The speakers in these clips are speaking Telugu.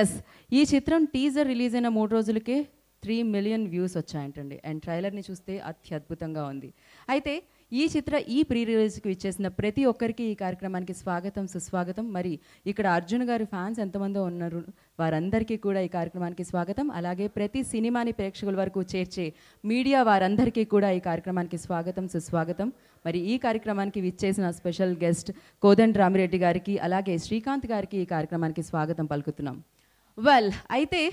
ఎస్, ఈ చిత్రం టీజర్ రిలీజ్ అయిన 3 రోజులకే 3 మిలియన్ వ్యూస్ వచ్చాయంటండి. అండ్ ట్రైలర్ని చూస్తే అత్యద్భుతంగా ఉంది. అయితే ఈ ప్రీ రిలీజ్కి ఇచ్చేసిన ప్రతి ఒక్కరికి ఈ కార్యక్రమానికి స్వాగతం, సుస్వాగతం. మరి ఇక్కడ అర్జున్ గారి ఫ్యాన్స్ ఎంతమందో ఉన్నారు, వారందరికీ కూడా ఈ కార్యక్రమానికి స్వాగతం. అలాగే ప్రతి సినిమాని ప్రేక్షకుల వరకు చేర్చే మీడియా వారందరికీ కూడా ఈ కార్యక్రమానికి స్వాగతం, సుస్వాగతం. మరి ఈ కార్యక్రమానికి విచ్చేసిన స్పెషల్ గెస్ట్ కోదండ రామిరెడ్డి గారికి, అలాగే శ్రీకాంత్ గారికి ఈ కార్యక్రమానికి స్వాగతం పలుకుతున్నాం. అయితే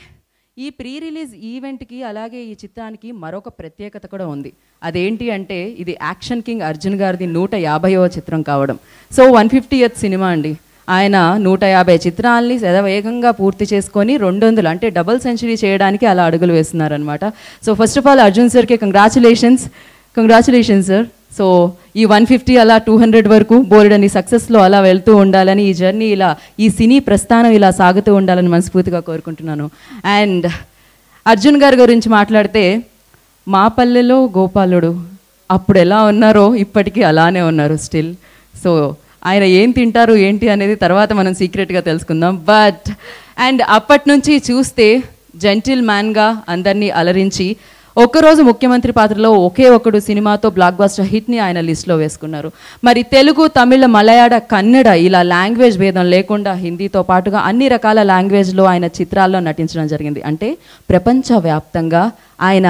ఈ ప్రీ రిలీజ్ ఈవెంట్కి అలాగే ఈ చిత్రానికి మరొక ప్రత్యేకత కూడా ఉంది. అదేంటి అంటే ఇది యాక్షన్ కింగ్ అర్జున్ గారిది 150వ చిత్రం కావడం. సో 150th సినిమా అండి. ఆయన 150 చిత్రాలని శరవేగంగా పూర్తి చేసుకొని 200 అంటే డబుల్ సెంచరీ చేయడానికి అలా అడుగులు వేస్తున్నారనమాట. So first of all Arjun సార్కి కంగ్రాచులేషన్స్ సార్. సో ఈ 150 అలా 200 వరకు బోల్డని సక్సెస్లో అలా వెళ్తూ ఉండాలని, ఈ జర్నీ ఇలా, ఈ సినీ ప్రస్థానం ఇలా సాగుతూ ఉండాలని మనస్ఫూర్తిగా కోరుకుంటున్నాను. అండ్ అర్జున్ గారి గురించి మాట్లాడితే, మా పల్లెలో గోపాలుడు అప్పుడు ఎలా ఉన్నారో ఇప్పటికీ అలానే ఉన్నారు స్టిల్. సో ఆయన ఏం తింటారు ఏంటి అనేది తర్వాత మనం సీక్రెట్గా తెలుసుకుందాం. అండ్ అప్పటి నుంచి చూస్తే జెంటిల్ మ్యాన్గా అందరినీ అలరించి ఒక్కరోజు ముఖ్యమంత్రి పాత్రలో ఒకే ఒకడు సినిమాతో బ్లాక్ బస్టర్ హిట్ని ఆయన లిస్ట్లో వేసుకున్నారు. మరి తెలుగు, తమిళ, మలయాళ, కన్నడ ఇలా లాంగ్వేజ్ భేదం లేకుండా హిందీతో పాటుగా అన్ని రకాల లాంగ్వేజ్లో ఆయన చిత్రాల్లో నటించడం జరిగింది. అంటే ప్రపంచవ్యాప్తంగా ఆయన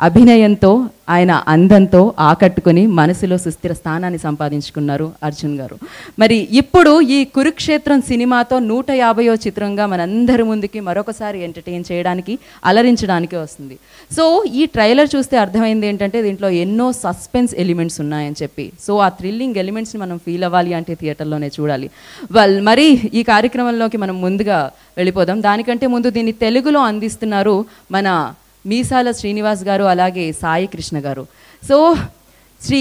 అభినయంతో, ఆయన అందంతో ఆకట్టుకుని మనసులో సుస్థిర స్థానాన్ని సంపాదించుకున్నారు అర్జున్ గారు. మరి ఇప్పుడు ఈ కురుక్షేత్రం సినిమాతో 150వ చిత్రంగా మనందరి ముందుకి మరొకసారి ఎంటర్టైన్ చేయడానికి, అలరించడానికి వస్తుంది. సో ఈ ట్రైలర్ చూస్తే అర్థమైంది ఏంటంటే దీంట్లో ఎన్నో సస్పెన్స్ ఎలిమెంట్స్ ఉన్నాయని చెప్పి. సో ఆ థ్రిల్లింగ్ ఎలిమెంట్స్ని మనం ఫీల్ అవ్వాలి అంటే థియేటర్లోనే చూడాలి. మరి ఈ కార్యక్రమంలోకి మనం ముందుగా వెళ్ళిపోదాం. దానికంటే ముందు దీన్ని తెలుగులో అందిస్తున్నారు మన మీసాల శ్రీనివాస్ గారు, అలాగే సాయి కృష్ణ గారు. సో శ్రీ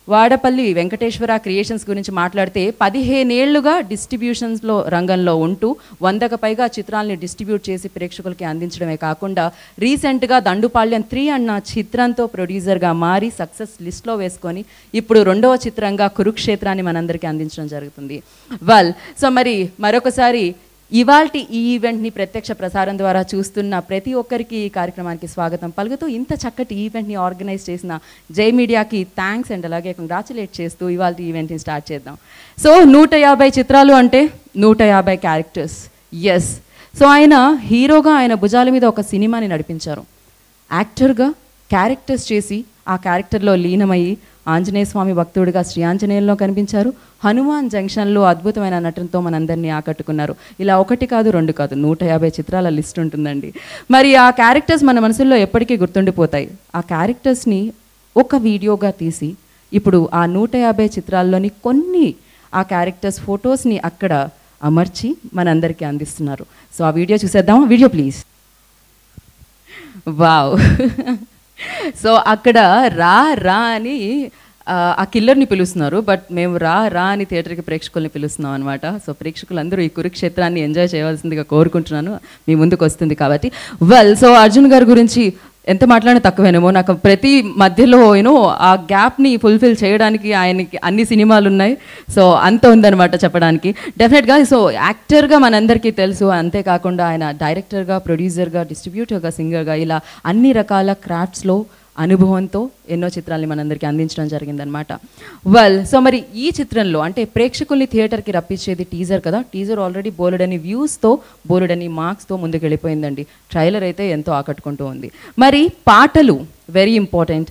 వాడపల్లి వెంకటేశ్వర క్రియేషన్స్ గురించి మాట్లాడితే 15 ఏళ్లుగా డిస్ట్రిబ్యూషన్స్లో రంగంలో ఉంటూ 100కు పైగా చిత్రాలని డిస్ట్రిబ్యూట్ చేసి ప్రేక్షకులకి అందించడమే కాకుండా రీసెంట్గా దండుపాళ్యం 3 అన్న చిత్రంతో ప్రొడ్యూసర్గా మారి సక్సెస్ లిస్ట్లో వేసుకొని ఇప్పుడు 2వ చిత్రంగా కురుక్షేత్రాన్ని మనందరికీ అందించడం జరుగుతుంది. సో మరి మరొకసారి ఇవాల్టి ఈ ఈవెంట్ని ప్రత్యక్ష ప్రసారం ద్వారా చూస్తున్న ప్రతి ఒక్కరికి ఈ కార్యక్రమానికి స్వాగతం పలుకుతూ, ఇంత చక్కటి ఈవెంట్ని ఆర్గనైజ్ చేసిన జై మీడియాకి థ్యాంక్స్ అండ్ అలాగే కంగ్రాచులేట్ చేస్తూ ఇవాల్టి ఈవెంట్ని స్టార్ట్ చేద్దాం. సో 150 చిత్రాలు అంటే 150 క్యారెక్టర్స్. ఎస్, సో ఆయన హీరోగా ఆయన భుజాల మీద ఒక సినిమాని నడిపించారు. యాక్టర్గా క్యారెక్టర్స్ చేసి ఆ క్యారెక్టర్లో లీనమయ్యి ఆంజనేయ స్వామి భక్తుడిగా శ్రీ ఆంజనేయంలో కనిపించారు. హనుమాన్ జంక్షన్లో అద్భుతమైన నటనతో మనందరినీ ఆకట్టుకున్నారు. ఇలా 1 కాదు 2 కాదు 150 చిత్రాల లిస్ట్ ఉంటుందండి. మరి ఆ క్యారెక్టర్స్ మన మనసుల్లో ఎప్పటికీ గుర్తుండిపోతాయి. ఆ క్యారెక్టర్స్ని ఒక వీడియోగా తీసి ఇప్పుడు ఆ 150 చిత్రాల్లోని కొన్ని ఆ క్యారెక్టర్స్ ఫొటోస్ని అక్కడ అమర్చి మనందరికీ అందిస్తున్నారు. సో ఆ వీడియో చూసేద్దాం. Video please. వావ్. సో అక్కడ రా అని ఆ కిల్లర్ని పిలుస్తున్నారు, బట్ మేము రా అని థియేటర్కి ప్రేక్షకుల్ని పిలుస్తున్నాం అనమాట. సో ప్రేక్షకులందరూ ఈ కురుక్షేత్రాన్ని ఎంజాయ్ చేయవలసిందిగా కోరుకుంటున్నాను, మీ ముందుకు వస్తుంది కాబట్టి. సో అర్జున్ గారి గురించి ఎంత మాట్లాడినా తక్కువేనేమో. నాకు ప్రతి మధ్యలో ఆ గ్యాప్ని ఫుల్ఫిల్ చేయడానికి ఆయనకి అన్ని సినిమాలు ఉన్నాయి. సో అంత ఉందన్నమాట చెప్పడానికి డెఫినెట్గా. సో యాక్టర్గా మనందరికీ తెలుసు, అంతేకాకుండా ఆయన డైరెక్టర్గా, ప్రొడ్యూసర్గా, డిస్ట్రిబ్యూటర్గా, సింగర్గా ఇలా అన్ని రకాల క్రాఫ్ట్స్లో అనుభవంతో ఎన్నో చిత్రాల్ని మనందరికీ అందించడం జరిగిందనమాట. సో మరి ఈ చిత్రంలో అంటే ప్రేక్షకుల్ని థియేటర్కి రప్పించేది టీజర్ కదా. టీజర్ ఆల్రెడీ బోలెడని వ్యూస్తో, బోలెడని మార్క్స్తో ముందుకు వెళ్ళిపోయిందండి. ట్రైలర్ అయితే ఎంతో ఆకట్టుకుంటూ ఉంది. మరి పాటలు వెరీ ఇంపార్టెంట్.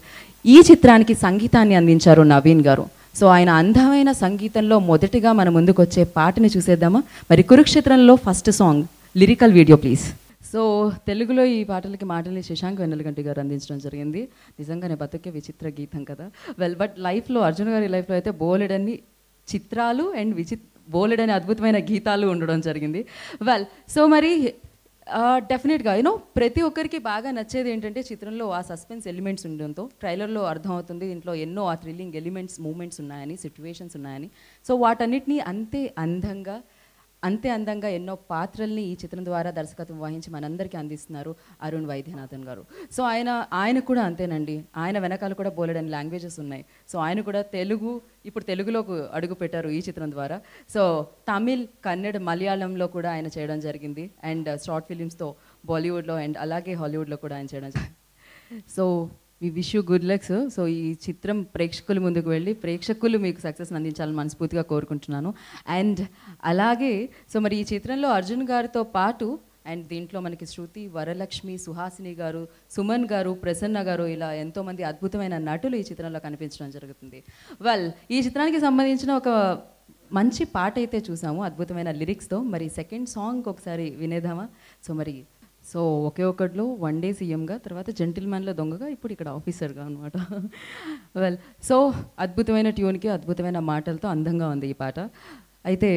ఈ చిత్రానికి సంగీతాన్ని అందించారు నవీన్ గారు. సో ఆయన అందమైన సంగీతంలో మొదటిగా మన ముందుకు వచ్చే పాటని చూసేద్దామా. మరి కురుక్షేత్రంలో first song lyrical video please. So తెలుగులో ఈ పాటలకి మాటల్ని శశాంక్ వెన్నెలగంటి గారు అందించడం జరిగింది. నిజంగానే బతుకే విచిత్ర గీతం కదా. బట్ లైఫ్లో అర్జున్ గారి లైఫ్లో అయితే బోలెడన్ని చిత్రాలు అండ్ బోలెడని అద్భుతమైన గీతాలు ఉండడం జరిగింది. సో మరి డెఫినెట్గా ప్రతి ఒక్కరికి బాగా నచ్చేది ఏంటంటే చిత్రంలో ఆ సస్పెన్స్ ఎలిమెంట్స్ ఉండడంతో ట్రైలర్లో అర్థమవుతుంది దీంట్లో ఎన్నో ఆ థ్రిల్లింగ్ ఎలిమెంట్స్, మూమెంట్స్ ఉన్నాయని, సిచ్యువేషన్స్ ఉన్నాయని. సో వాటన్నిటినీ అంతే అందంగా, అంతే అందంగా ఎన్నో పాత్రల్ని ఈ చిత్రం ద్వారా దర్శకత్వం వహించి మనందరికీ అందిస్తున్నారు అరుణ్ వైద్యనాథన్ గారు. సో ఆయన కూడా అంతేనండి. ఆయన వెనకాల కూడా బోలెడని లాంగ్వేజెస్ ఉన్నాయి. సో ఆయన కూడా ఇప్పుడు తెలుగులోకి అడుగు పెట్టారు ఈ చిత్రం ద్వారా. సో తమిళ్, కన్నడ, మలయాళంలో కూడా ఆయన చేయడం జరిగింది. అండ్ షార్ట్ ఫిలిమ్స్తో బాలీవుడ్లో అండ్ అలాగే హాలీవుడ్లో కూడా ఆయన చేయడం జరిగింది. So we wish you good luck sir. సో ఈ చిత్రం ప్రేక్షకుల ముందుకు వెళ్ళి ప్రేక్షకులు మీకు సక్సెస్ అందించాలని మనస్ఫూర్తిగా కోరుకుంటున్నాను. అండ్ అలాగే సో మరి ఈ చిత్రంలో అర్జున్ గారితో పాటు అండ్ దీంట్లో మనకి శృతి, వరలక్ష్మి, సుహాసిని గారు, సుమన్ గారు, ప్రసన్న గారు ఇలా ఎంతోమంది అద్భుతమైన నటులు ఈ చిత్రంలో కనిపించడం జరుగుతుంది. ఈ చిత్రానికి సంబంధించిన ఒక మంచి పాట అయితే చూసాము అద్భుతమైన లిరిక్స్తో. మరి సెకండ్ సాంగ్ ఒకసారి వినేద్దామా? సో ఒకే ఒకటిలో వన్ డే సీఎంగా, తర్వాత జెంటిల్మెన్లో దొంగగా, ఇప్పుడు ఇక్కడ ఆఫీసర్గా అనమాట. సో అద్భుతమైన ట్యూన్కి అద్భుతమైన మాటలతో అందంగా ఉంది ఈ పాట. అయితే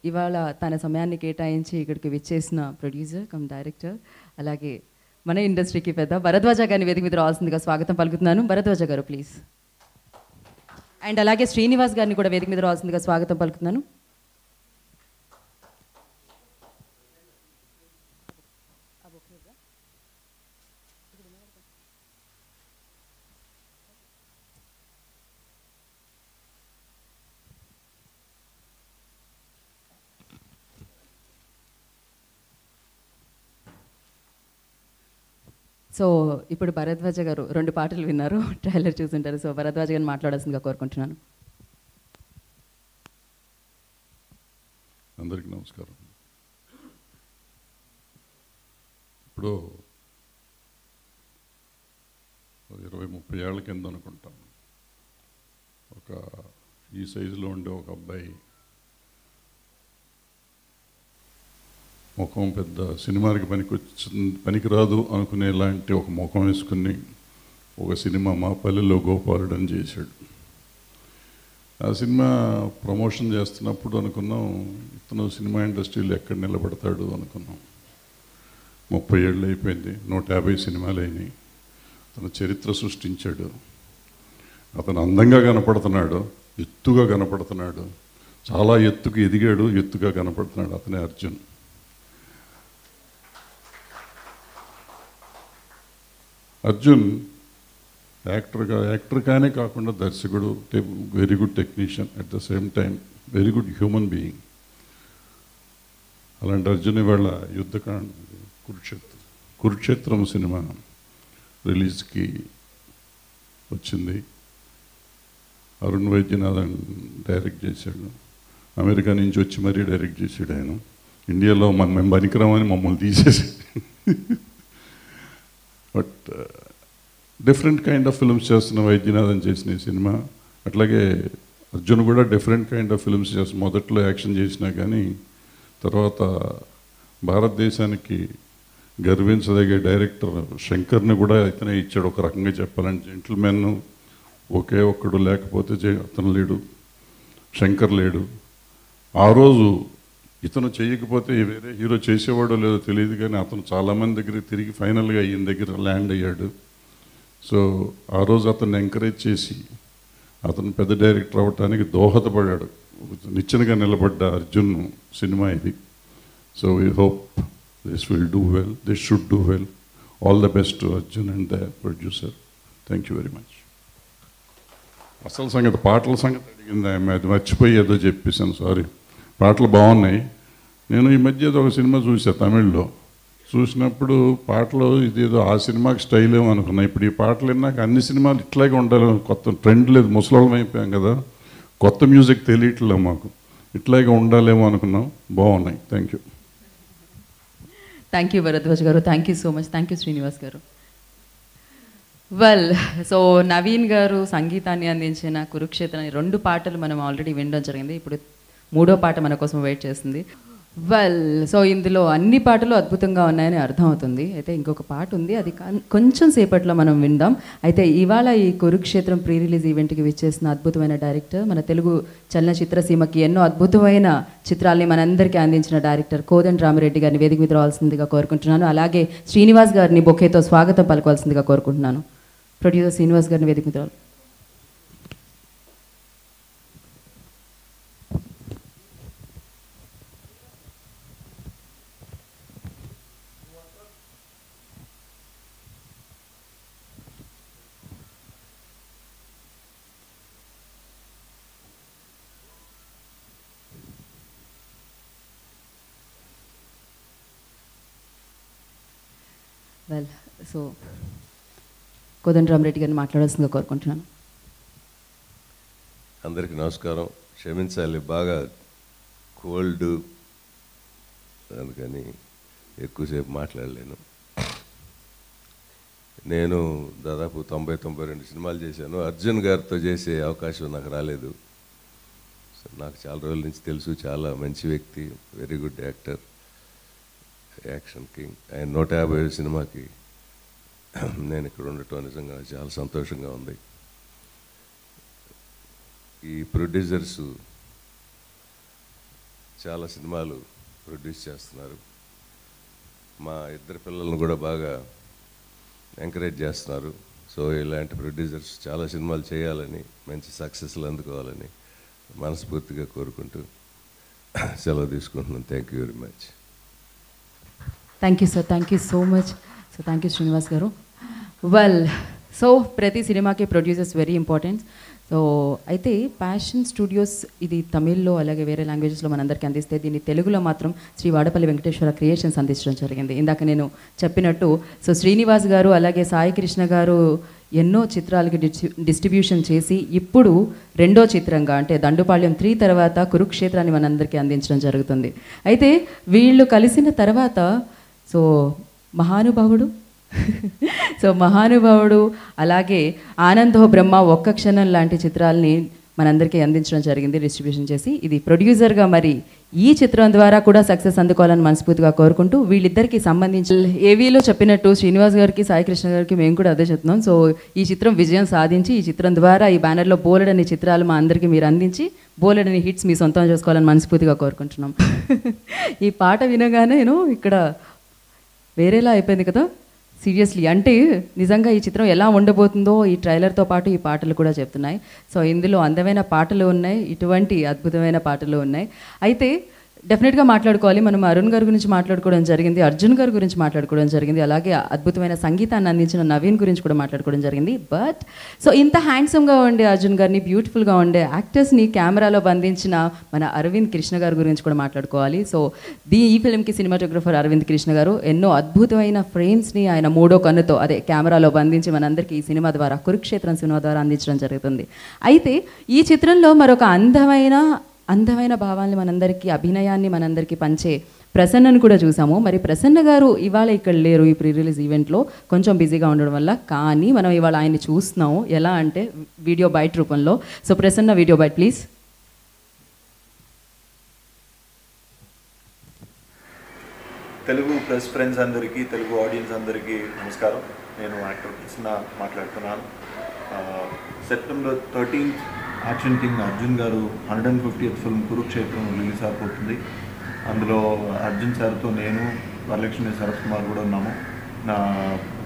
ఇవాళ తన సమయాన్ని కేటాయించి ఇక్కడికి విచ్చేసిన ప్రొడ్యూసర్ కమ్ డైరెక్టర్, అలాగే మన ఇండస్ట్రీకి పెద్ద భరద్వాజ గారిని వేదిక మీద రావాల్సిందిగా స్వాగతం పలుకుతున్నాను. భరద్వాజ గారు ప్లీజ్. అండ్ అలాగే శ్రీనివాస్ గారిని కూడా వేదిక మీద రావాల్సిందిగా స్వాగతం పలుకుతున్నాను. సో ఇప్పుడు భరద్వాజ గారు 2 పాటలు విన్నారు, ట్రైలర్ చూసుంటారు. సో భరద్వాజ గారిని మాట్లాడాల్సిందిగా కోరుకుంటున్నాను. అందరికీ నమస్కారం. ఇప్పుడు 20-30 ఏళ్ల కింద అనుకుంటాం, ఈ సైజులో ఉండే ఒక అబ్బాయి ముఖం పెద్ద సినిమాకి పనికిరాదు అనుకునేలాంటి ఒక ముఖం వేసుకుని ఒక సినిమా మా పల్లెలో గోపాలుడు అని చేశాడు. ఆ సినిమా ప్రమోషన్ చేస్తున్నప్పుడు అనుకున్నాం ఇతను సినిమా ఇండస్ట్రీలో ఎక్కడ నిలబడతాడు అనుకున్నాం. 30 ఏళ్ళు అయిపోయింది, 150 సినిమాలు అయినాయి. అతను చరిత్ర సృష్టించాడు. అతను అందంగా కనపడుతున్నాడు, ఎత్తుగా కనపడుతున్నాడు, చాలా ఎత్తుకు ఎదిగాడు, ఎత్తుగా కనపడుతున్నాడు. అతనే అర్జున్. అర్జున్ యాక్టర్గానే కాకుండా దర్శకుడు, very good technician, at the same time very good human being. అలాంటి అర్జున్ ఇవాళ యుద్ధకాండ కురుక్షేత్రం సినిమా రిలీజ్కి వచ్చింది. అరుణ్ వైద్యనాథన్ డైరెక్ట్ చేశాడు. అమెరికా నుంచి వచ్చి మరీ డైరెక్ట్ చేశాడు ఆయన. ఇండియాలో మేము పనికిరామని మమ్మల్ని తీసేసి but different kind of films చేస్తున్న వైద్యనాథన్ చేసిన ఈ సినిమా. అట్లాగే అర్జున్ కూడా డిఫరెంట్ కైండ్ ఆఫ్ ఫిల్మ్స్ చేస్తున్న, మొదట్లో యాక్షన్ చేసినా కానీ తర్వాత భారతదేశానికి గర్వించదగే డైరెక్టర్ శంకర్ని కూడా ఇతనే ఇచ్చాడు. ఒక రకంగా చెప్పాలంటే జెంటిల్మెన్ ఒకే ఒక్కడు లేకపోతే అతను లేడు, శంకర్ లేడు. ఆ రోజు ఇతను చేయకపోతే వేరే హీరో చేసేవాడో లేదో తెలియదు, కానీ అతను చాలామంది దగ్గర తిరిగి ఫైనల్గా ఈయన దగ్గర ల్యాండ్ అయ్యాడు. సో ఆ రోజు అతన్ని ఎంకరేజ్ చేసి అతను పెద్ద డైరెక్టర్ అవ్వటానికి దోహదపడ్డాడు. నిచ్చెనగా నిలబడ్డ అర్జున్ సినిమా ఇది. So we hope this will do well, this should do well. All the best to Arjun and the producer. Thank you very much. అసలు సంగతి పాటల సంగతి అడిగింది ఆమె, అది మర్చిపోయి ఏదో చెప్పేశాను, సారీ. పాటలు బాగున్నాయి. నేను ఈ మధ్య ఏదో ఒక సినిమా చూసా తమిళ్లో. చూసినప్పుడు పాటలు ఇదేదో ఆ సినిమాకి స్టైల్ ఏమో అనుకున్నా. ఇప్పుడు ఈ పాటలు విన్నాక అన్ని సినిమాలు ఇట్లాగే ఉండాలి, కొత్త ట్రెండ్ లేదు, ముసలాళ్ళం అయిపోయాం కదా, కొత్త మ్యూజిక్ తెలియట్లే మాకు, ఇట్లాగే ఉండాలేమో అనుకున్నాం. బాగున్నాయి. Thank you. Thank you Bharadwaj garu. Thank you so much. Thank you Srinivas garu. So Naveen గారు సంగీతాన్ని అందించిన కురుక్షేత్రం 2 పాటలు మనం ఆల్రెడీ వినడం జరిగింది. ఇప్పుడు 3వ పాట మన కోసం వెయిట్ చేస్తుంది. సో ఇందులో అన్ని పాటలు అద్భుతంగా ఉన్నాయని అర్థమవుతుంది. అయితే ఇంకొక పాట ఉంది, అది కొంచెం సేపట్లో మనం విందాం. అయితే ఇవాళ ఈ కురుక్షేత్రం ప్రీ రిలీజ్ ఈవెంట్కి విచ్చేసిన అద్భుతమైన డైరెక్టర్, మన తెలుగు చలనచిత్ర సీమకి ఎన్నో అద్భుతమైన చిత్రాల్ని మనందరికీ అందించిన డైరెక్టర్ కోదండ రామిరెడ్డి గారిని వేదిక మీద రావాల్సిందిగా కోరుకుంటున్నాను. అలాగే శ్రీనివాస్ గారిని బొకేతో స్వాగతం పలకవలసిందిగా కోరుకుంటున్నాను. ప్రొడ్యూసర్ శ్రీనివాస్ గారిని వేదిక మీద రావాలి. వెల్, సో కోదండరామరెడ్డి గారిని మాట్లాడాల్సిందిగా కోరుకుంటున్నాను. అందరికీ నమస్కారం. క్షమించాలి, బాగా కోల్డ్, అందుకని ఎక్కువసేపు మాట్లాడలేను. నేను దాదాపు 90-92 సినిమాలు చేశాను. అర్జున్ గారితో చేసే అవకాశం నాకు రాలేదు. నాకు చాలా రోజుల నుంచి తెలుసు, చాలా మంచి వ్యక్తి, very good actor, action king. ఆయన 150 సినిమాకి నేను ఇక్కడ ఉండటం నిజంగా చాలా సంతోషంగా ఉంది. ఈ ప్రొడ్యూసర్స్ చాలా సినిమాలు ప్రొడ్యూస్ చేస్తున్నారు. మా ఇద్దరు పిల్లలను కూడా బాగా ఎంకరేజ్ చేస్తున్నారు. సో ఇలాంటి ప్రొడ్యూసర్స్ చాలా సినిమాలు చేయాలని, మంచి సక్సెస్లు అందుకోవాలని మనస్ఫూర్తిగా కోరుకుంటూ సెలవు తీసుకుంటున్నాను. Thank you very much. Thank you sir, thank you so much. So thank you Srinivas గారు. వెల్, సో ప్రతి సినిమాకి ప్రొడ్యూసర్స్ వెరీ ఇంపార్టెంట్. సో అయితే ప్యాషన్ స్టూడియోస్ ఇది తమిళ్లో అలాగే వేరే లాంగ్వేజెస్లో మనందరికీ అందిస్తే, దీన్ని తెలుగులో మాత్రం శ్రీ వాడపల్లి వెంకటేశ్వర క్రియేషన్స్ అందించడం జరిగింది. ఇందాక నేను చెప్పినట్టు సో శ్రీనివాస్ గారు అలాగే సాయి కృష్ణ గారు ఎన్నో చిత్రాలకి డిస్ట్రిబ్యూషన్ చేసి ఇప్పుడు రెండో చిత్రంగా అంటే దండుపాళ్యం 3 తర్వాత కురుక్షేత్రాన్ని మనందరికీ అందించడం జరుగుతుంది. అయితే వీళ్ళు కలిసిన తర్వాత సో మహానుభావుడు సో మహానుభావుడు అలాగే ఆనందో బ్రహ్మ, ఒక్క క్షణం లాంటి చిత్రాలని మనందరికీ అందించడం జరిగింది డిస్ట్రిబ్యూషన్ చేసి. ఇది ప్రొడ్యూసర్గా మరి ఈ చిత్రం ద్వారా కూడా సక్సెస్ అందుకోవాలని మనస్ఫూర్తిగా కోరుకుంటూ, వీళ్ళిద్దరికి సంబంధించి ఏవీలో చెప్పినట్టు శ్రీనివాస్ గారికి సాయి కృష్ణ గారికి మేము కూడా అదే చెప్తున్నాం. సో ఈ చిత్రం విజయం సాధించి ఈ చిత్రం ద్వారా ఈ బ్యానర్లో బోలెడని చిత్రాలు మా అందరికీ మీరు అందించి బోలెడని హిట్స్ మీ సొంతం చేసుకోవాలని మనస్ఫూర్తిగా కోరుకుంటున్నాం. ఈ పాట వినగానే నేను ఇక్కడ వేరేలా అయిపోయింది కదా సీరియస్లీ. అంటే నిజంగా ఈ చిత్రం ఎలా ఉండబోతుందో ఈ ట్రైలర్తో పాటు ఈ పాటలు కూడా చెప్తున్నాయి. సో ఇందులో అందమైన పాటలు ఉన్నాయి, ఇటువంటి అద్భుతమైన పాటలు ఉన్నాయి. అయితే డెఫినెట్గా మాట్లాడుకోవాలి. మనం అరుణ్ గారి గురించి మాట్లాడుకోవడం జరిగింది, అర్జున్ గారి గురించి మాట్లాడుకోవడం జరిగింది, అలాగే అద్భుతమైన సంగీతాన్ని అందించిన నవీన్ గురించి కూడా మాట్లాడుకోవడం జరిగింది. బట్ సో ఇంత హ్యాండ్సమ్గా ఉండే అర్జున్ గారిని, బ్యూటిఫుల్గా ఉండే యాక్టర్స్ని కెమెరాలో బంధించిన మన అరవింద్ కృష్ణ గారి గురించి కూడా మాట్లాడుకోవాలి. సో ఈ ఫిల్మ్కి సినిమాటోగ్రఫర్ అరవింద్ కృష్ణ గారు ఎన్నో అద్భుతమైన ఫ్రేమ్స్ని ఆయన మూడో కన్నుతో అదే కెమెరాలో బంధించి మనందరికీ ఈ సినిమా ద్వారా, కురుక్షేత్రం సినిమా ద్వారా అందించడం జరుగుతుంది. అయితే ఈ చిత్రంలో మరొక అందమైన భావాల్ని మనందరికీ, అభినయాన్ని మనందరికీ పంచే ప్రసన్నను కూడా చూసాము. మరి ప్రసన్న గారు ఇవాళ ఇక్కడ లేరు ఈ ప్రీ రిలీజ్ ఈవెంట్లో, కొంచెం బిజీగా ఉండడం వల్ల. కానీ మనం ఇవాళ ఆయన్ని చూస్తున్నాము, ఎలా అంటే వీడియో బైట్ రూపంలో. So Prasanna, video byte please. Telugu press friends అందరికీ, తెలుగు ఆడియన్స్ అందరికీ నమస్కారం. నేను యాక్టర్ కృష్ణ మాట్లాడుతున్నాను. September 13th action king Arjun గారు 150th ఫిల్మ్ కురుక్షేత్రం రిలీజ్ అయిపోతుంది. అందులో అర్జున్ సార్తో నేను, వరలక్ష్మి శరత్ కుమార్ కూడా ఉన్నాము. నా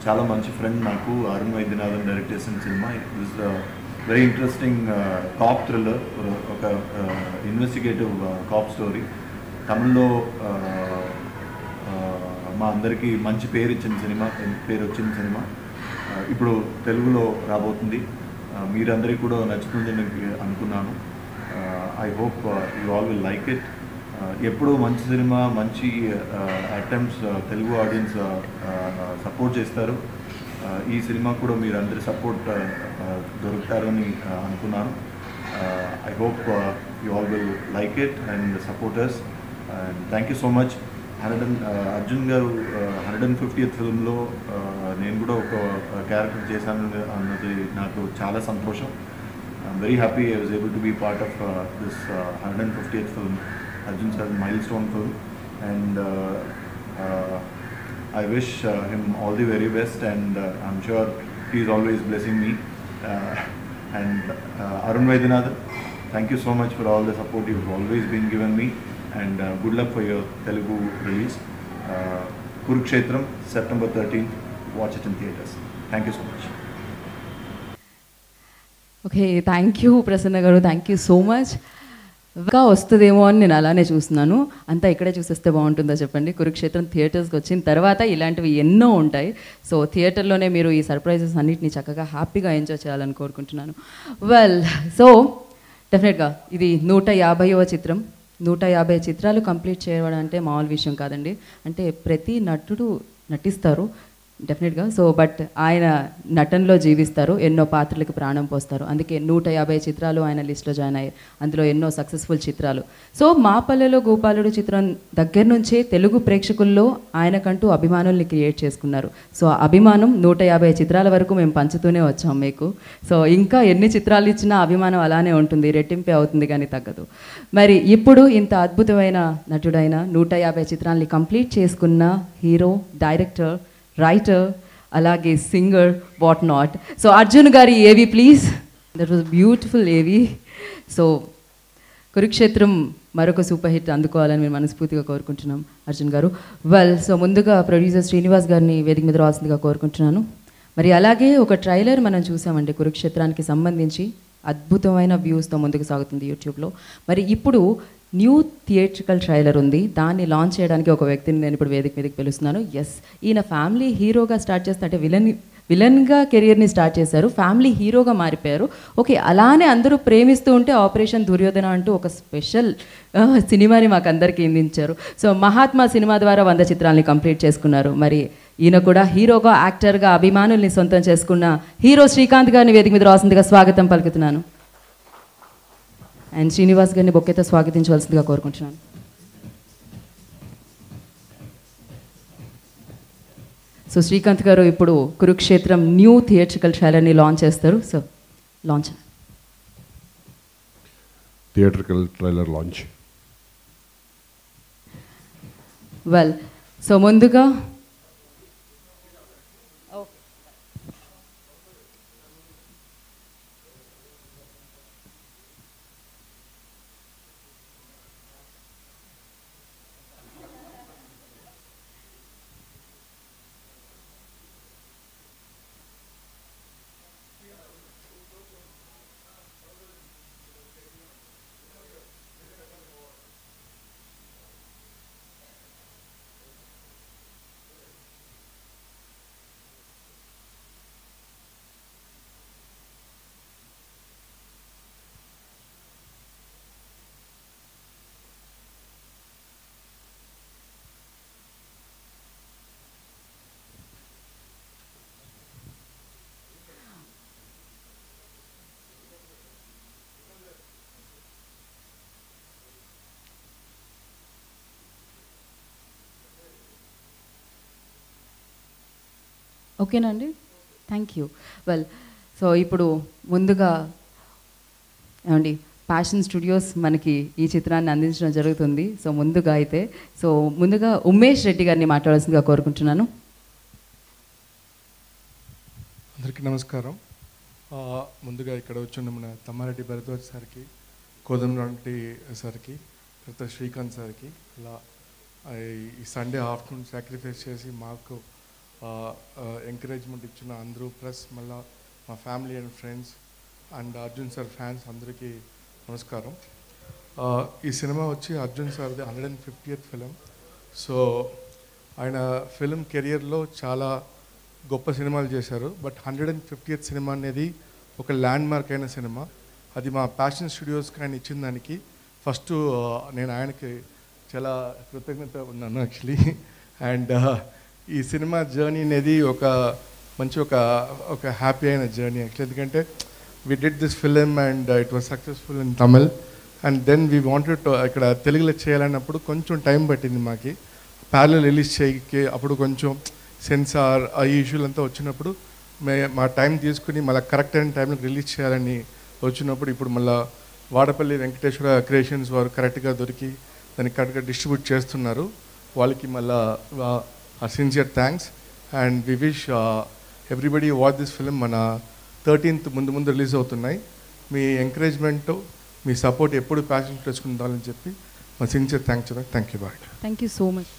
చాలా మంచి ఫ్రెండ్ నాకు అరుణ్ వైద్యనాథన్ డైరెక్ట్ చేసిన సినిమా. It is very interesting cop thriller, ఒక ఇన్వెస్టిగేటివ్ కాప్ స్టోరీ. తమిళ్లో మా అందరికీ మంచి పేరు వచ్చిన సినిమా ఇప్పుడు తెలుగులో రాబోతుంది. మీరందరికీ కూడా నచ్చుతుందని అనుకున్నాను. I hope you all will like it. ఎప్పుడూ మంచి సినిమా, మంచి అటెంప్ట్స్ తెలుగు ఆడియన్స్ సపోర్ట్ చేస్తారు. ఈ సినిమా కూడా మీరు అందరి సపోర్ట్ దొరుకుతారని అనుకున్నాను. I hope you all will like it and supporters. And thank you so much. Arjun గారు 150th ఫిల్మ్లో నేను కూడా ఒక క్యారెక్టర్ చేశాను అన్నది నాకు చాలా సంతోషం. I'm very happy I was able to be part of this 150th film, Arjun sir milestone film. And I wish him all the very best and I'm sure he is always blessing me. And Arun Vaidyanathan, thank you so much for all the support you've always been given me. And good luck for your Telugu release. Kurukshetram, September 13th. Watch it in theatres. Thank you so much. Okay, thank you Prasanna గారు, థ్యాంక్ యూ సో మచ్. ఇంకా వస్తుందేమో అని నేను అలానే చూస్తున్నాను. అంతా ఇక్కడే చూసేస్తే బాగుంటుందో చెప్పండి. కురుక్షేత్రం థియేటర్స్కి వచ్చిన తర్వాత ఇలాంటివి ఎన్నో ఉంటాయి. సో థియేటర్లోనే మీరు ఈ సర్ప్రైజెస్ అన్నిటిని చక్కగా హ్యాపీగా ఎంజాయ్ చేయాలని కోరుకుంటున్నాను. వెల్, సో డెఫినెట్గా ఇది 150వ చిత్రం. 150 చిత్రాలు కంప్లీట్ చేయడం అంటే మామూలు విషయం కాదండి. అంటే ప్రతి నటుడు నటిస్తారు, డెఫినెట్గా. సో బట్ ఆయన నటనలో జీవిస్తారు, ఎన్నో పాత్రలకు ప్రాణం పోస్తారు. అందుకే 150 చిత్రాలు ఆయన లిస్ట్లో జాయిన్ అయ్యాయి, అందులో ఎన్నో సక్సెస్ఫుల్ చిత్రాలు. సో మా పల్లెలో గోపాలుడు చిత్రం దగ్గర నుంచే తెలుగు ప్రేక్షకుల్లో ఆయనకంటూ అభిమానుల్ని క్రియేట్ చేసుకున్నారు. సో అభిమానం 150 చిత్రాల వరకు మేము పంచుతూనే వచ్చాం మీకు. సో ఇంకా ఎన్ని చిత్రాలు ఇచ్చినా అభిమానం అలానే ఉంటుంది, రెట్టింపే అవుతుంది కానీ తగ్గదు. మరి ఇప్పుడు ఇంత అద్భుతమైన నటుడైన 150 చిత్రాల్ని కంప్లీట్ చేసుకున్న హీరో, డైరెక్టర్, రైటర్, అలాగే singer, what not. So Arjun గారి ఏవి ప్లీజ్. దట్ వాజ్ బ్యూటిఫుల్ ఏవి. సో కురుక్షేత్రం మరొక సూపర్ హిట్ అందుకోవాలని మేము మనస్ఫూర్తిగా కోరుకుంటున్నాం అర్జున్ గారు. సో ముందుగా ప్రొడ్యూసర్ శ్రీనివాస్ గారిని వేదిక మీద రావాల్సిందిగా కోరుకుంటున్నాను. మరి అలాగే ఒక ట్రైలర్ మనం చూసామండి కురుక్షేత్రానికి సంబంధించి, అద్భుతమైన వ్యూస్తో ముందుకు సాగుతుంది యూట్యూబ్లో. మరి ఇప్పుడు న్యూ థియేట్రికల్ ట్రైలర్ ఉంది, దాన్ని లాంచ్ చేయడానికి ఒక వ్యక్తిని నేను ఇప్పుడు వేదిక మీదకి పిలుస్తున్నాను. ఎస్, ఈయన ఫ్యామిలీ హీరోగా స్టార్ట్ చేస్తే, అంటే విలన్గా కెరియర్ని స్టార్ట్ చేశారు, ఫ్యామిలీ హీరోగా మారిపోయారు. ఓకే, అలానే అందరూ ప్రేమిస్తూ ఉంటే ఆపరేషన్ దుర్యోధన అంటూ ఒక స్పెషల్ సినిమాని మాకు అందరికీ అందించారు. సో మహాత్మా సినిమా ద్వారా 100 చిత్రాలని కంప్లీట్ చేసుకున్నారు. మరి ఈయన కూడా హీరోగా, యాక్టర్గా అభిమానుల్ని సొంతం చేసుకున్న హీరో శ్రీకాంత్ గారిని వేదిక మీద రావాల్సిందిగా స్వాగతం పలుకుతున్నాను. అండ్ శ్రీనివాస్ గారిని బొక్కేతో స్వాగతించవలసిందిగా కోరుకుంటున్నాను. సో శ్రీకాంత్ గారు ఇప్పుడు కురుక్షేత్రం న్యూ థియేట్రికల్ ట్రైలర్ని లాంచ్ చేస్తారు. So launch. Theatrical trailer launch. So ముందుగా ఓకేనా అండి? Thank you. సో ఇప్పుడు ముందుగా ఏమండి ప్యాషన్ స్టూడియోస్ మనకి ఈ చిత్రాన్ని అందించడం జరుగుతుంది. సో ముందుగా ఉమేష్ రెడ్డి గారిని మాట్లాడాల్సిందిగా కోరుకుంటున్నాను. అందరికీ నమస్కారం. ముందుగా ఇక్కడ వచ్చిన మన తమ్మారెడ్డి భరద్వాజ్ సార్కి, కోదండరెడ్డి సార్కి, తర్వాత శ్రీకాంత్ సార్కి, ఇలా ఈ సండే ఆఫ్టర్నూన్ సాక్రిఫైస్ చేసి మాకు ఎంకరేజ్మెంట్ ఇచ్చిన అందరూ, ప్లస్ మళ్ళీ మా family and friends and Arjun sir fans అందరికీ నమస్కారం. ఈ సినిమా వచ్చి అర్జున్ సార్ది 150th ఫిలిం. సో ఆయన ఫిలిం కెరియర్లో చాలా గొప్ప సినిమాలు చేశారు, బట్ 150th సినిమా అనేది ఒక ల్యాండ్ మార్క్ అయిన సినిమా. అది మా ప్యాషన్ స్టూడియోస్కి ఆయన ఇచ్చిన దానికి ఫస్ట్ నేను ఆయనకి చాలా కృతజ్ఞత ఉన్నాను యాక్చువల్లీ. అండ్ ఈ సినిమా జర్నీ అనేది ఒక హ్యాపీ అయిన జర్నీ యాక్చువల్లీ. ఎందుకంటే we did this film and it was successful in Tamil, and then we wanted to ఇక్కడ తెలుగులో చేయాలన్నప్పుడు కొంచెం టైం పట్టింది మాకి. ప్యారలల్ రిలీజ్ చేయకి అప్పుడు కొంచెం సెన్సార్ ఈ ఇష్యూలు అంతా వచ్చినప్పుడు మా టైం తీసుకుని మళ్ళీ కరెక్ట్ అయిన టైంలో రిలీజ్ చేయాలని వచ్చినప్పుడు ఇప్పుడు మళ్ళీ వాడపల్లి వెంకటేశ్వర క్రియేషన్స్ వారు కరెక్ట్గా దొరికి దాన్ని కరెక్ట్గా డిస్ట్రిబ్యూట్ చేస్తున్నారు. వాళ్ళకి మళ్ళీ sincere thanks. And we wish everybody watch this film. మన 13th ముందు రిలీజ్ అవుతున్నాయి. మీ ఎంకరేజ్మెంట్, మీ సపోర్ట్ ఎప్పుడు ప్యాషన్ చేసుకుంటారని చెప్పి మా సిన్సియర్ థ్యాంక్స్ చెప్పండి. Thank you. Bye. Thank you so much.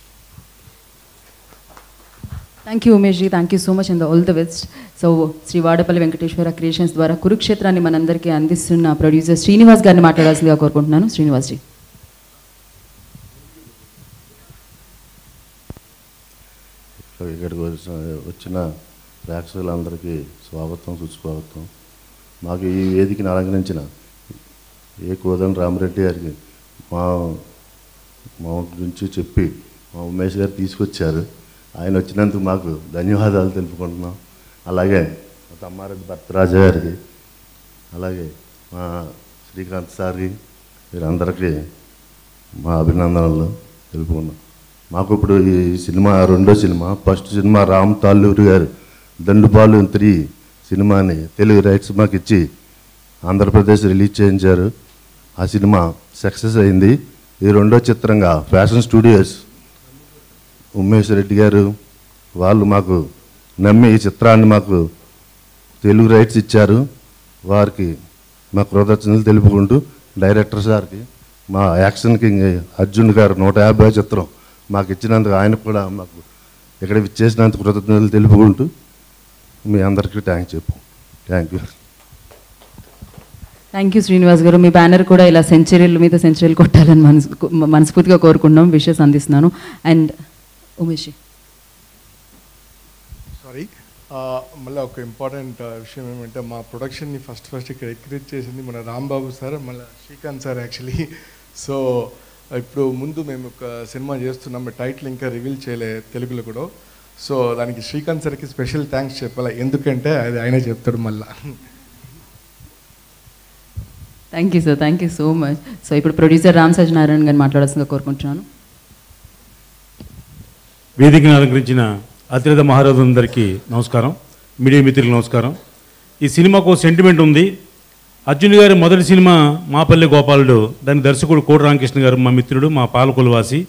Thank you Umesh ji, thank you so much and all the best. So Shri Vadapalli Venkateswara creations ద్వారా కురుక్షేత్రాన్ని మనందరికీ అందిస్తున్న ప్రొడ్యూసర్ శ్రీనివాస్ గారిని మాట్లాడాల్సిందిగా కోరుకుంటున్నాను. శ్రీనివాస్ జీ. ఇక్కడికి వచ్చిన ప్రేక్షకులందరికీ స్వాగతం, సుస్వాగతం. మాకు ఈ వేదికను అలంకరించిన కోదండ రామరెడ్డి గారికి మా గురించి చెప్పి మా ఉమేష్ గారు తీసుకొచ్చారు. ఆయన వచ్చినందుకు మాకు ధన్యవాదాలు తెలుపుకుంటున్నాం. అలాగే మా తమ్మారెడ్డి భర్తరాజు గారికి, అలాగే మా శ్రీకాంత్ సార్కి, వీరందరికీ మా అభినందనలు తెలుపుకున్నాం. మాకు ఇప్పుడు ఈ సినిమా రెండో cinema. First cinema Ram Talluri గారు దండుపాలు 3 సినిమాని తెలుగు రైట్స్ మాకు ఇచ్చి ఆంధ్రప్రదేశ్ రిలీజ్ చేయించారు. ఆ సినిమా సక్సెస్ అయింది. ఈ రెండో చిత్రంగా ఫ్యాషన్ స్టూడియోస్ ఉమేష్ రెడ్డి గారు వాళ్ళు మాకు నమ్మి ఈ చిత్రాన్ని మాకు తెలుగు రైట్స్ ఇచ్చారు. వారికి మా కృతజ్ఞతలు తెలుపుకుంటూ, డైరెక్టర్ సార్కి, మా యాక్షన్ కింగ్ అర్జున్ గారు 150 చిత్రం మాకు ఇచ్చినందుకు ఆయన కూడా మాకు ఇక్కడ ఇచ్చేసినందుకు కృతజ్ఞతలు తెలుపుకుంటూ మీ అందరికీ thank you. Thank you Srinivas గారు. మీ బ్యానర్ కూడా ఇలా సెంచరీల మీద సెంచరీలు కొట్టాలని మనస్ఫూర్తిగా కోరుకుంటున్నాం. విషెస్ అందిస్తున్నాను. అండ్ ఉమేష్, సారీ, మళ్ళీ ఒక ఇంపార్టెంట్ విషయం ఏమంటే మా ప్రొడక్షన్ని ఫస్ట్ ఇక్కడ ఎంకరేజ్ చేసింది మన రాంబాబు సార్, మళ్ళీ శ్రీకాంత్ సార్ యాక్చువల్లీ. సో ఇప్పుడు ముందు మేము ఒక సినిమా చేస్తున్నాం, టైటిల్ ఇంకా రివీల్ చేయలే తెలుగులో కూడా. సో దానికి శ్రీకాంత్ సార్కి స్పెషల్ థ్యాంక్స్ చెప్పాలి, ఎందుకంటే అది ఆయనే చెప్తాడు మళ్ళా. Thank you sir, thank you so much. So ఇప్పుడు ప్రొడ్యూసర్ రామ్ సత్యనారాయణ గారిని మాట్లాడాల్సిందిగా కోరుకుంటున్నాను. వేదికను అలంకరించిన అతిరథ మహారాజులందరికీ నమస్కారం, మీడియా మిత్రులకు నమస్కారం. ఈ సినిమాకు సెంటిమెంట్ ఉంది. అర్జున్ గారి మొదటి సినిమా మాపల్లి గోపాలుడు, దాని దర్శకుడు కోటి రామకృష్ణ గారు మా మిత్రుడు, మా పాలకొల్లువాసి.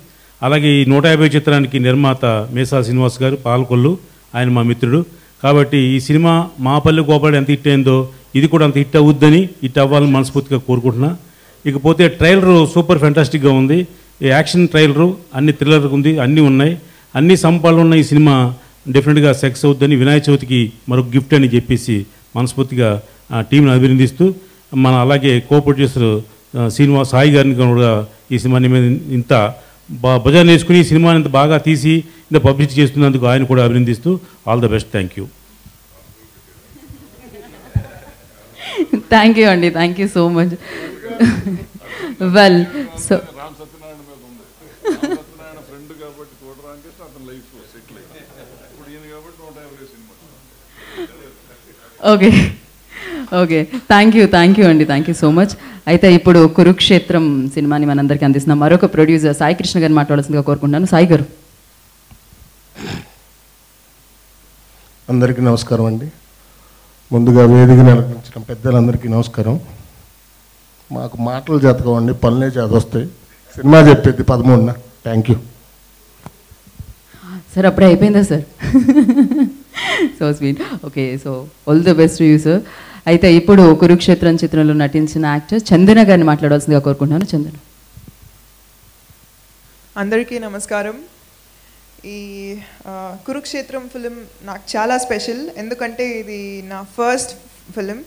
అలాగే ఈ 150 చిత్రానికి నిర్మాత మేసా శ్రీనివాస్ గారు పాలకొల్లు, ఆయన మా మిత్రుడు. కాబట్టి ఈ సినిమా మాపల్లి గోపాలుడు ఎంత హిట్ అయిందో ఇది కూడా అంత హిట్ అవుద్దని, హిట్ అవ్వాలని మనస్ఫూర్తిగా కోరుకుంటున్నా. ఇకపోతే ట్రైలరు సూపర్ ఫ్యాంటాస్టిక్గా ఉంది. ఈ యాక్షన్ ట్రైలరు అన్ని థ్రిల్లర్ ఉంది, అన్నీ ఉన్నాయి, అన్ని సంపాలు ఉన్న ఈ సినిమా డెఫినెట్గా సక్సెస్ అవుద్దని, వినాయక చవితికి మరొక గిఫ్ట్ అని చెప్పేసి మనస్ఫూర్తిగా టీంని అభినందిస్తూ, మన అలాగే కో ప్రొడ్యూసర్ శ్రీనివాస్ సాయి గారిని కూడా ఈ సినిమాని మీద ఇంత భజన వేసుకుని ఈ సినిమాని ఇంత బాగా తీసి ఇంత పబ్లిసిటీ చేస్తున్నందుకు ఆయన కూడా అభినందిస్తూ all the best. Thank you. Thank you అండి, thank you so much. Well, so okay okay, thank you అండి, థ్యాంక్ యూ సో మచ్. అయితే ఇప్పుడు కురుక్షేత్రం సినిమాని మనందరికీ అందిస్తున్నాం. మరొక ప్రొడ్యూసర్ సాయి కృష్ణ గారిని మాట్లాడాల్సిందిగా కోరుకుంటున్నాను. సాయి గారు. అందరికీ నమస్కారం అండి. ముందుగా వేదికను అలంకరించిన పెద్దలందరికీ నమస్కారం. మాకు మాటలు చేతకమండి, పనులే చేతొస్తాయి. సినిమా చెప్పేది 13న. Thank you sir. అప్పుడే అయిపోయిందా sir? So sweet. Okay, so all the best you sir. అయితే ఇప్పుడు కురుక్షేత్రం చిత్రంలో నటించిన యాక్టర్ చందన గారిని మాట్లాడాల్సిందిగా కోరుకుంటున్నాను. చందన. అందరికీ నమస్కారం. ఈ కురుక్షేత్రం ఫిలిం నాకు చాలా స్పెషల్, ఎందుకంటే ఇది నా first film,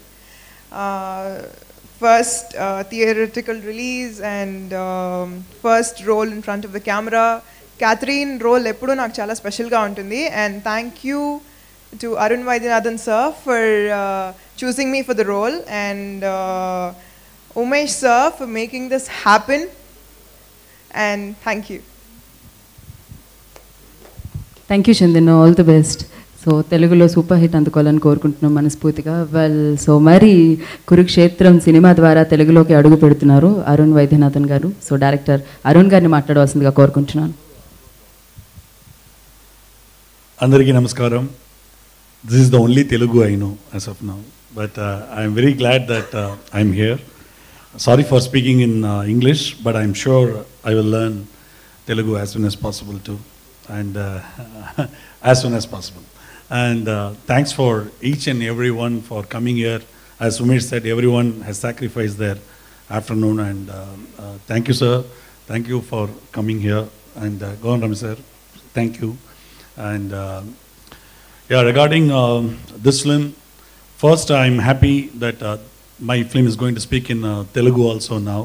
first theatrical release and first role in front of the camera. Catherine role ఎప్పుడూ నాకు చాలా స్పెషల్గా ఉంటుంది. And thank you to Arun Vaidyanathan sir for choosing me for the role, and Umesh sir for making this happen, and thank you. Thank you Chandan, all the best. So తెలుగులో సూపర్ హిట్ అందుకోవాలని కోరుకుంటున్నాం మనస్ఫూర్తిగా. వెల్, సో మరి కురుక్షేత్రం సినిమా ద్వారా తెలుగులోకి అడుగు పెడుతున్నారు అరుణ్ వైద్యనాథన్ గారు. సో డైరెక్టర్ అరుణ్ గారిని మాట్లాడవలసిందిగా కోరుకుంటున్నాను. అందరికీ నమస్కారం. This is the only Telugu I know as of now, but I am very glad that I am here. Sorry for speaking in English, but I am sure I will learn Telugu as soon as possible too, and as soon as possible. And thanks for each and everyone for coming here. As Umesh said, everyone has sacrificed their afternoon, and thank you, sir. Thank you for coming here. And go on, Rami sir. Thank you. And yeah, regarding this film, first I'm happy that my film is going to speak in Telugu also now.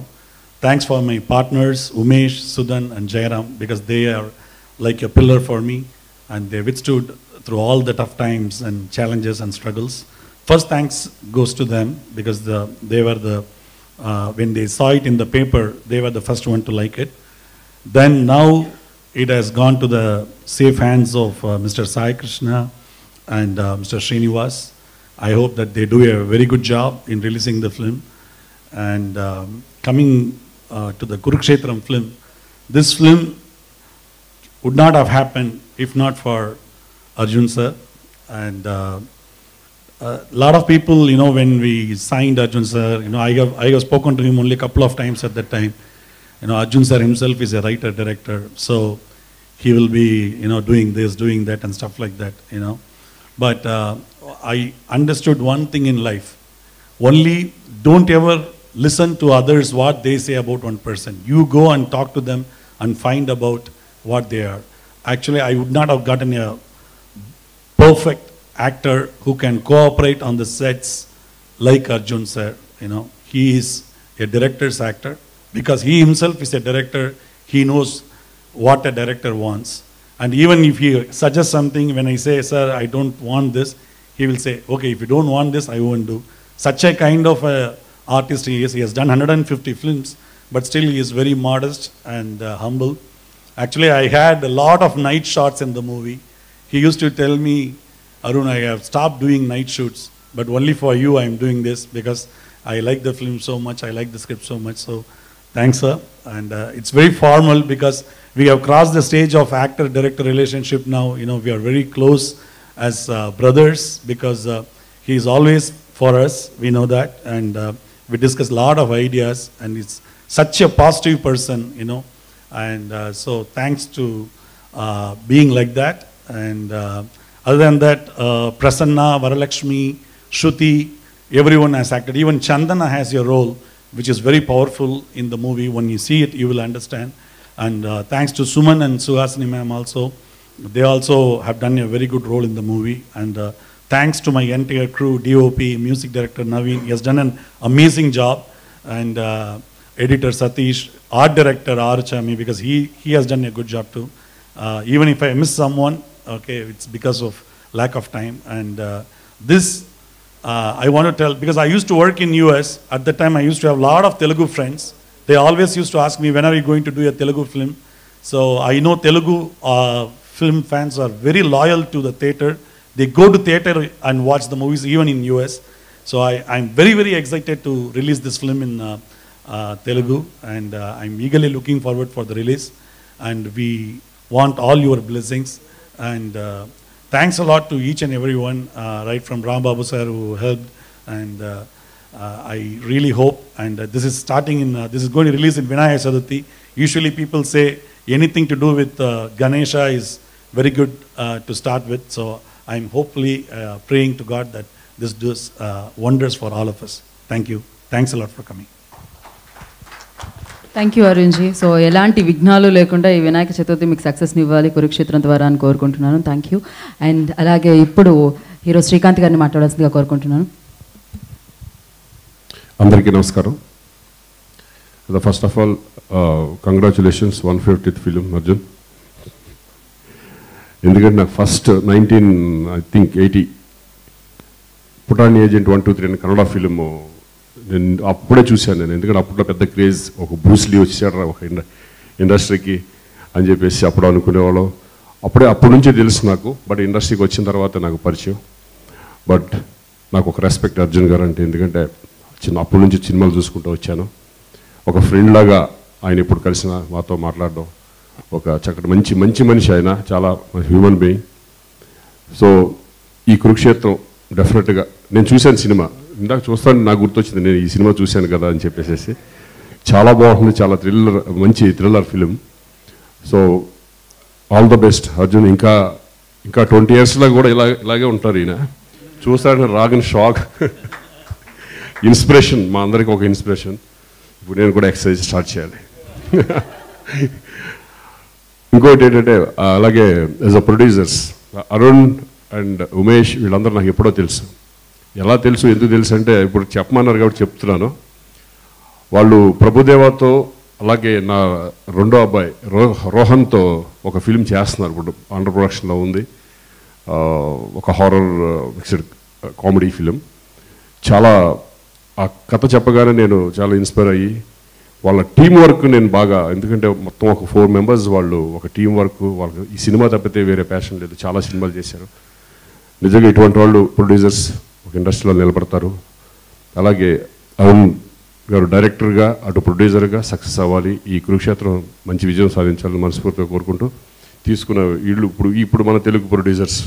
Thanks for my partners Umesh, Sudan and Jairam, because they are like a pillar for me and they withstood through all the tough times and challenges and struggles. First thanks goes to them because they were the when they saw it in the paper, they were the first one to like it. Then now it has gone to the safe hands of Mr. Sai Krishna and Mr. Srinivas. I hope that they do a very good job in releasing the film. And coming to the Kurukshetram film, this film would not have happened if not for Arjun sir. And a lot of people, you know, when we signed Arjun sir, you know, I have spoken to him only a couple of times at that time. You know, Arjun sir himself is a writer, director, so he will be, you know, doing this, doing that and stuff like that, you know. But I understood one thing in life. Only don't ever listen to others what they say about one person. You go and talk to them and find about what they are. Actually, I would not have gotten a perfect actor who can cooperate on the sets like Arjun sir. You know, he is a director's actor because he himself is a director. He knows what a director wants. And even if he suggests something, when I say, sir, I don't want this, he will say, okay, if you don't want this, I won't do. Such a kind of a artist he is. He has done 150 films, but still he is very modest and humble. Actually, I had a lot of night shots in the movie. He used to tell me, Arun, I have stopped doing night shoots, but only for you I am doing this because I like the film so much, I like the script so much. So thanks, sir. And it's very formal because we have crossed the stage of actor-director relationship now. You know, we are very close as brothers because he is always for us. We know that. And we discuss a lot of ideas. And it's such a positive person, you know. And so thanks to being like that. And other than that, Prasanna, Varalakshmi, Shruti, everyone has acted. Even Chandana has a role which is very powerful in the movie. When you see it, you will understand. And thanks to Suman and Suhasini ma'am also. They also have done a very good role in the movie. And thanks to my entire crew, DOP, music director Naveen. He has done an amazing job. And editor Satish, art director Archami, because he has done a good job too. Even if I miss someone, okay, it's because of lack of time. And this, I want to tell, because I used to work in US. At that time, I used to have a lot of Telugu friends. They always used to ask me, when are you going to do a Telugu film? So I know Telugu film fans are very loyal to the theater. They go to theater and watch the movies even in US. So I'm very, very excited to release this film in Telugu. And I'm eagerly looking forward for the release. And we want all your blessings. And thanks a lot to each and everyone, right from Ram Babu sir who helped. And I really hope, and this is starting in, this is going to release in Vinaya Chaturthi. Usually people say anything to do with Ganesha is very good to start with. So I'm hopefully praying to God that this does wonders for all of us. Thank you. Thanks a lot for coming. Thank you Arunji. So ఎలాంటి విఘ్నాలు లేకుండా ఈ వినాయక చతుర్థి మీకు సక్సెస్ని ఇవ్వాలి కురుక్షేత్రం ద్వారా అని కోరుకుంటున్నాను. Thank you. అండ్ అలాగే ఇప్పుడు హీరో శ్రీకాంత్ గారిని మాట్లాడాల్సిందిగా కోరుకుంటున్నాను. అందరికీ నమస్కారం. First of all congratulations 150th film Arjun. ఎందుకంటే నాకు ఫస్ట్ 1980 పుటాని ఏజెంట్ 1, 2, 3 అని కన్నడ ఫిలిము నేను అప్పుడే చూశాను. నేను ఎందుకంటే అప్పట్లో పెద్ద క్రేజ్, ఒక బ్రూస్లీ వచ్చాడు ఒక ఇండస్ట్రీకి అని చెప్పేసి అప్పుడు అనుకునేవాళ్ళం. అప్పటి నుంచే తెలుసు నాకు, బట్ ఇండస్ట్రీకి వచ్చిన తర్వాత నాకు పరిచయం. బట్ నాకు ఒక రెస్పెక్ట్ అర్జున్ గారు అంటే, ఎందుకంటే అప్పటి నుంచి సినిమాలు చూసుకుంటూ వచ్చాను. ఒక ఫ్రెండ్ లాగా ఆయన ఎప్పుడు కలిసిన మాతో మాట్లాడడం, ఒక చక్కటి మంచి మనిషి ఆయన, చాలా హ్యూమన్ బీయింగ్. సో ఈ కురుక్షేత్రం డెఫినెట్గా నేను చూశాను సినిమా, ఇందాక చూస్తాను నాకు గుర్తొచ్చింది నేను ఈ సినిమా చూశాను కదా అని చెప్పేసి. చాలా బాగుంది, చాలా మంచి thriller film. So all the best Arjun. ఇంకా 20 yearsలో కూడా ఇలాగే ఉంటారు ఈయన. చూస్తాను రాగన్ షాక్, ఇన్స్పిరేషన్, మా అందరికీ ఒక ఇన్స్పిరేషన్. ఇప్పుడు నేను కూడా ఎక్సర్సైజ్ స్టార్ట్ చేయాలి. ఇంకోటి ఏంటంటే, అలాగే as a producers Arun and Umesh వీళ్ళందరూ నాకు ఎప్పుడో తెలుసు. ఎలా తెలుసు, ఎందుకు తెలుసు అంటే ఇప్పుడు చెప్పమన్నారు కాబట్టి చెప్తున్నాను. వాళ్ళు ప్రభుదేవాతో, అలాగే నా రెండో అబ్బాయి రోహన్తో ఒక ఫిలిం చేస్తున్నారు, ఇప్పుడు అండర్ ప్రొడక్షన్లో ఉంది. ఒక హారర్ మిక్స్డ్ కామెడీ ఫిలిం. చాలా ఆ కథ చెప్పగానే నేను చాలా ఇన్స్పైర్ అయ్యి వాళ్ళ టీం వర్క్ నేను బాగా, ఎందుకంటే మొత్తం ఒక 4 మెంబర్స్ వాళ్ళు ఒక టీం వర్క్, వాళ్ళకి ఈ సినిమా తప్పితే వేరే ప్యాషన్ లేదు, చాలా సినిమాలు చేశారు. నిజంగా ఇటువంటి వాళ్ళు ప్రొడ్యూసర్స్ ఒక ఇండస్ట్రీలో నిలబడతారు. అలాగే అరుణ్ గారు డైరెక్టర్గా అటు ప్రొడ్యూసర్గా సక్సెస్ అవ్వాలి, ఈ కురుక్షేత్రం మంచి విజయం సాధించాలని మనస్ఫూర్తిగా కోరుకుంటూ తీసుకున్న వీళ్ళు ఇప్పుడు మన తెలుగు ప్రొడ్యూసర్స్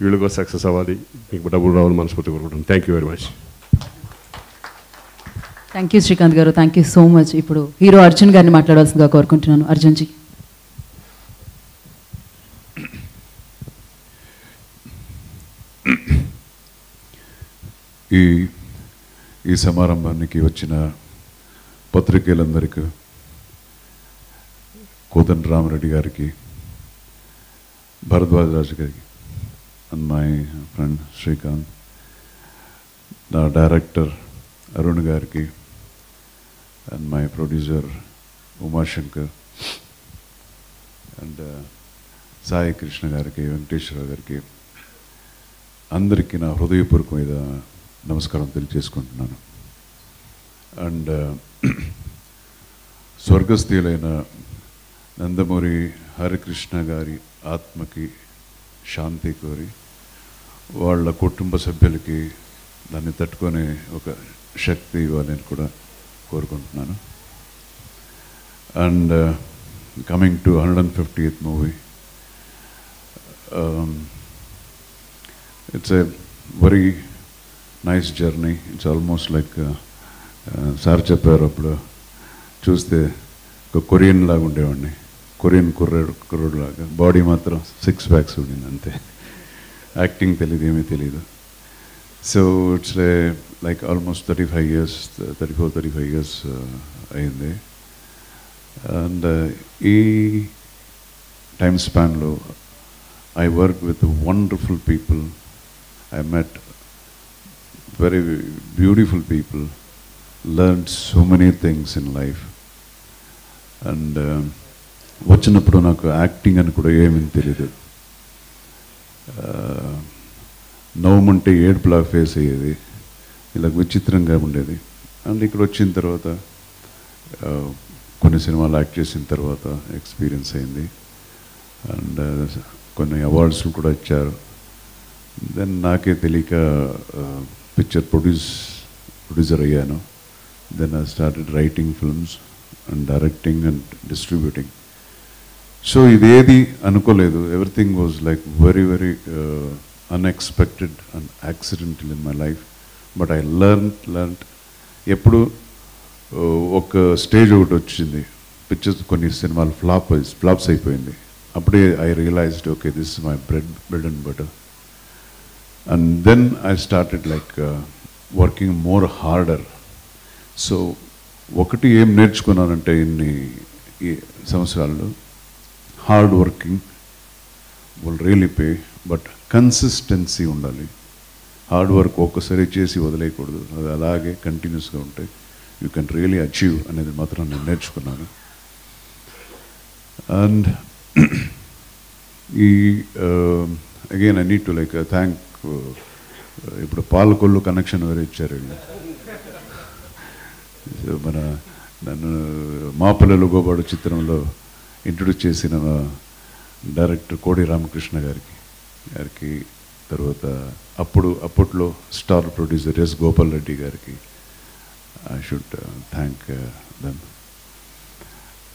వీళ్ళు కూడా సక్సెస్ అవ్వాలి, మీకు డబ్బులు రావాలని మనస్ఫూర్తిగా కోరుకుంటాం. Thank you very much. Thank you Srikanth గారు, థ్యాంక్ యూ సో మచ్. ఇప్పుడు హీరో అర్జున్ గారిని మాట్లాడాల్సిందిగా కోరుకుంటున్నాను. అర్జున్ జీ. ఈ సమారంభానికి వచ్చిన పత్రికేయులందరికీ, కోదండ రామరెడ్డి గారికి, భరద్వాజ్ రాజు గారికి, అండ్ మై ఫ్రెండ్ శ్రీకాంత్, నా డైరెక్టర్ అరుణ్ గారికి, and my producer Umashankar, and Sai Krishna గారికి, వెంకటేశ్వర గారికి, అందరికీ నా హృదయపూర్వకమైన నమస్కారం తెలియజేసుకుంటున్నాను. అండ్ స్వర్గస్థులైన నందమూరి హరికృష్ణ గారి ఆత్మకి శాంతి కోరి, వాళ్ళ కుటుంబ సభ్యులకి దాన్ని తట్టుకునే ఒక శక్తి ఇవ్వాలని కూడా కోరుకుంటున్నాను. And coming to 150th movie, it's a very nice journey. It's almost like sir చెప్పారు అప్పుడు చూస్తే ఒక కొరియన్ లాగా ఉండేవాడిని, కొరియన్ కుర్రోడు లాగా, బాడీ మాత్రం 6 packs ఉండింది అంతే, యాక్టింగ్ తెలియదు, ఏమీ తెలియదు. So it's like almost 34-35 years అయింది. అండ్ ఈ time స్పాన్లో I worked with wonderful people. I met very beautiful people, learned so many things in life. And వచ్చినప్పుడు నాకు యాక్టింగ్ అని కూడా ఏమీ తెలియదు. నవ్వుమంటే ఏడుపులాగా ఫేస్ అయ్యేది, ఇలా విచిత్రంగా ఉండేది. అండ్ ఇక్కడ వచ్చిన తర్వాత కొన్ని సినిమాలు యాక్ట్ చేసిన తర్వాత ఎక్స్పీరియన్స్ అయింది. అండ్ కొన్ని అవార్డ్స్లు కూడా ఇచ్చారు. దెన్ నాకే తెలియక పిక్చర్ ప్రొడ్యూసర్ అయ్యాను. Then I started writing films and directing and distributing. So ఇదేది అనుకోలేదు, everything was like very very unexpected and accidental in my life. But I learn ఎప్పుడు ఒక స్టేజ్ ఒకటి వచ్చింది, పిక్చర్స్ కొన్ని సినిమాలు ఫ్లాప్స్ అయిపోయింది. అప్పుడే I realised okay this is my bread and butter. And then I started like working more harder. So ఒకటి ఏం నేర్చుకున్నానంటే ఈ సంవత్సరాల్లో, hard working will really pay, but consistency ఉండాలి. హార్డ్ వర్క్ ఒక్కసారి చేసి వదిలేయకూడదు, అది అలాగే కంటిన్యూస్గా ఉంటే యూ కెన్ రియలీ అచీవ్ అనేది మాత్రం నేను నేర్చుకున్నాను. And again I need to like thank, ఇప్పుడు పాలకొల్లు కనెక్షన్ వేరే ఇచ్చారు. మన నన్ను మా పిల్లలు గోబాడు చిత్రంలో ఇంట్రొడ్యూస్ చేసిన డైరెక్టర్ కోడి రామకృష్ణ గారికి, తర్వాత అప్పట్లో star producer S Gopal Reddy గారికి I should thank them.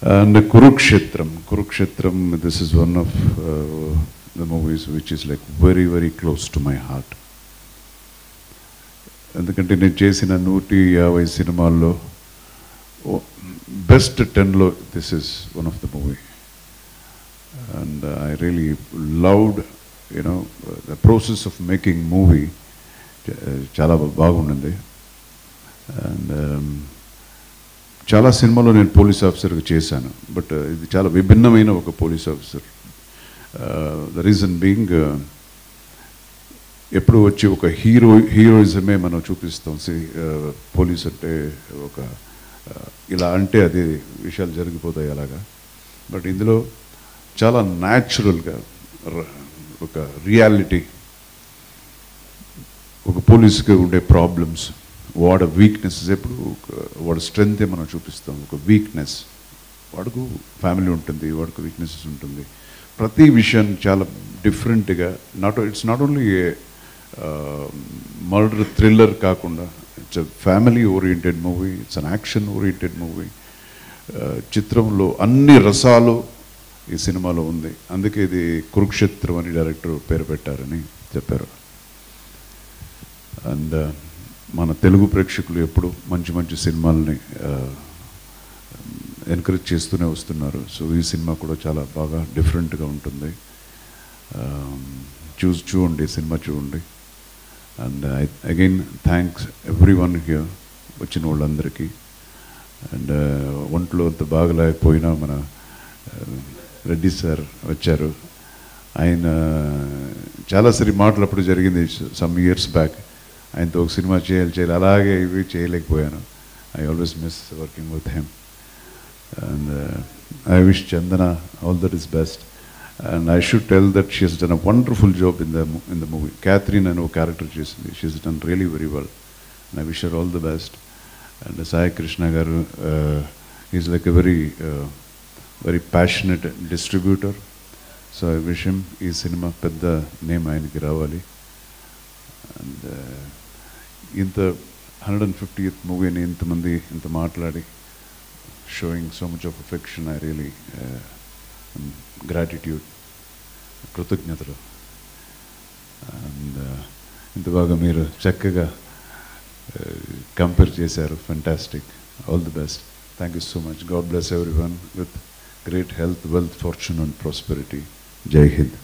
And Kurukshetram, this is one of the movies which is like very, very close to my heart. ఎందుకంటే నేను చేసిన 150 సినిమాల్లో బెస్ట్ 10లో this is one of the movie. And I really loved the process of making movie, చాలా బాగుండింది. అండ్ చాలా సినిమాలో నేను పోలీస్ ఆఫీసర్గా చేశాను, బట్ ఇది చాలా విభిన్నమైన ఒక police officer. The reason being, ఎప్పుడు వచ్చి ఒక హీరోయిజమే మనం చూపిస్తాం. పోలీస్ అంటే ఒక ఇలా అంటే అది విషయాలు జరిగిపోతాయి అలాగా. బట్ ఇందులో చాలా న్యాచురల్గా ఒక రియాలిటీ, ఒక పోలీస్కి ఉండే ప్రాబ్లమ్స్, వాడు వీక్నెస్ ఎప్పుడు వాడు స్ట్రెంగ్తే మనం చూపిస్తాం. ఒక వీక్నెస్, వాడుకు ఫ్యామిలీ ఉంటుంది, వాడుకు వీక్నెసెస్ ఉంటుంది. ప్రతి విషయాన్ని చాలా డిఫరెంట్గా, it's not only murder thriller కాకుండా it's a family oriented movie, it's an action oriented movie. చిత్రంలో అన్ని రసాలు ఈ సినిమాలో ఉంది. అందుకే ఇది కురుక్షేత్రం అని డైరెక్టర్ పేరు పెట్టారని చెప్పారు. అండ్ మన తెలుగు ప్రేక్షకులు ఎప్పుడు మంచి మంచి సినిమాలని ఎంకరేజ్ చేస్తూనే వస్తున్నారు. సో ఈ సినిమా కూడా చాలా బాగా డిఫరెంట్గా ఉంటుంది. చూడండి, సినిమా చూడండి. And again thanks every one here, వచ్చిన వాళ్ళందరికీ. అండ్ ఒంట్లో అంత బాగలేకపోయినా మన రెడ్డి సార్ వచ్చారు. ఆయన చాలాసారి మాట్లాడప్పుడు జరిగింది సమ్ ఇయర్స్ బ్యాక్, ఆయనతో ఒక సినిమా చేయాలి, అలాగే ఇవి చేయలేకపోయాను. I always miss working with him. And I wish Chandana all that is best. And I should tell that she has done a wonderful job in the movie. Catherine and her character she has done really very well. And I wish her all the best. And Sai Krishna garu is like a very passionate distributor. So I wish him ee cinema pedda name ayaniki ravali. And inta 150th movie ani inta mandi inta maatladi showing so much of affection, I really gratitude, కృతజ్ఞతలు. అండ్ ఇంత బాగా మీరు చక్కగా కంపేర్ చేశారు. Fantastic. All the best. Thank you so much. God bless every one with great health, wealth, fortune and prosperity. జై హింద్.